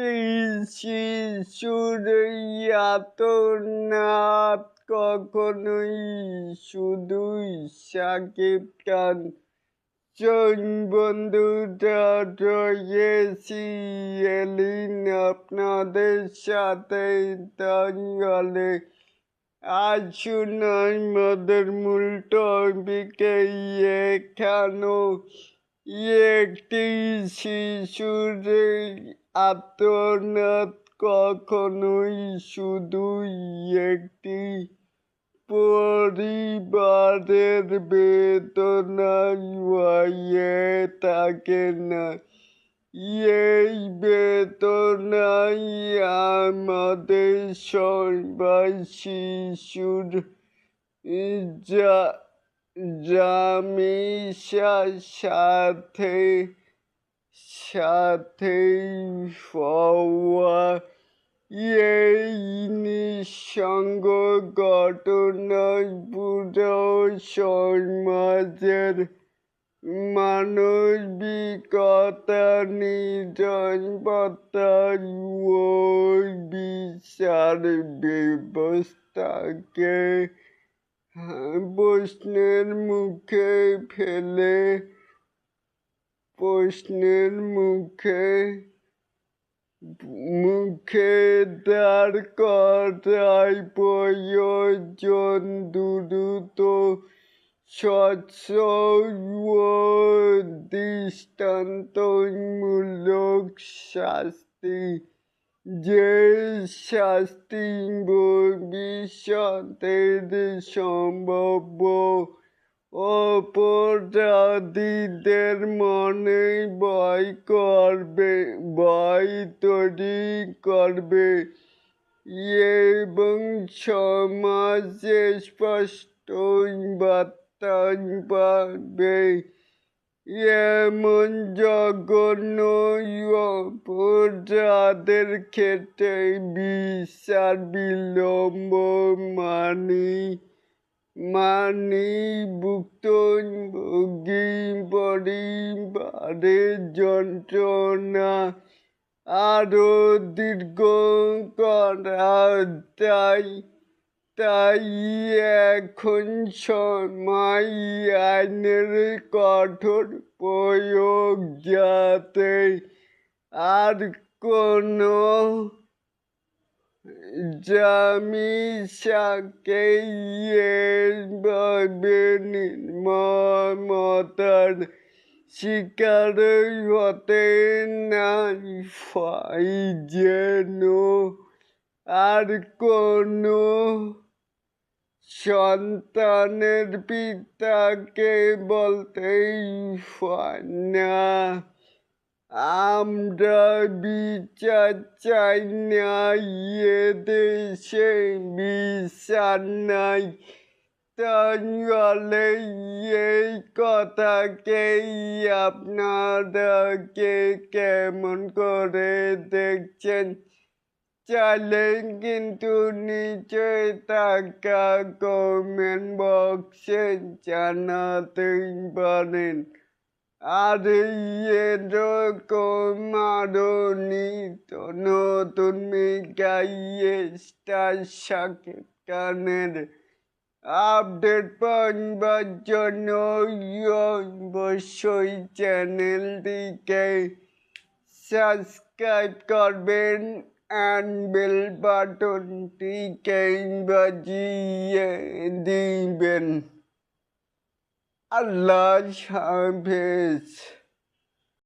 একটি শিশুর আর্তনাদ কখনোই শুধুই শাকিব খান বন্ধুরা রয়েছি এলিন আপনাদের সাথে তাহলে আসুন আমাদের মূল টপিকে এখানো একটি শিশুর আর্তনাদ কখনোই শুধুই একটি পরিবারের বেদনায় হয়ে থাকে না, এই বেদনাই আমাদের সবাই শিশুর জামিশার সাথে হওয়া এই নিঃসঙ্গ ঘটনায় পুরো সমাজের মানবিকতা নিরাপত্তা ও বিচার ব্যবস্থাকে প্রশ্নের মুখে দাঁড় করায় প্রয়োজন দ্রুত স্বচ্ছ ও দৃষ্টান্তমূলক শাস্তি, যে শাস্তি ভবিষ্যতের সম্ভাব্য অপরাধীদের মনে ভয় তৈরি করবে এবং সমাজে স্পষ্ট বার্তা পাবে। এমন জঘন্য অপরাধের ক্ষেত্রে বিচার বিলম্ব ভুক্তভোগী পরিবারের যন্ত্রণা আরো দীর্ঘ করা, তাই এখন সময় আইনের কঠোর প্রয়োগ, যাতে আর কোনো জামিশাকে এভাবে নির্মমতার শিকার হতে না হয়, যেন আর কোনো সন্তানের পিতাকে বলতেই হয় না, আমরা বিচার চাই না, এদেশে বিচার নাই। তাহলে এই কথাকে আপনারা কেমন করে দেখছেন? চাইলে কিন্তু নিচে থাকা কমেন্ট বক্সে জানাতে পারেন। আর এরকম আরো নিত্য নতুন স্টার শাকিব খানের আপডেট পাওয়ার জন্য অবশ্যই চ্যানেলটিকে সাবস্ক্রাইব করবেন and বেল বাটনটিকে বাজিয়ে দিবেন। আল্লাহ হাফেজ।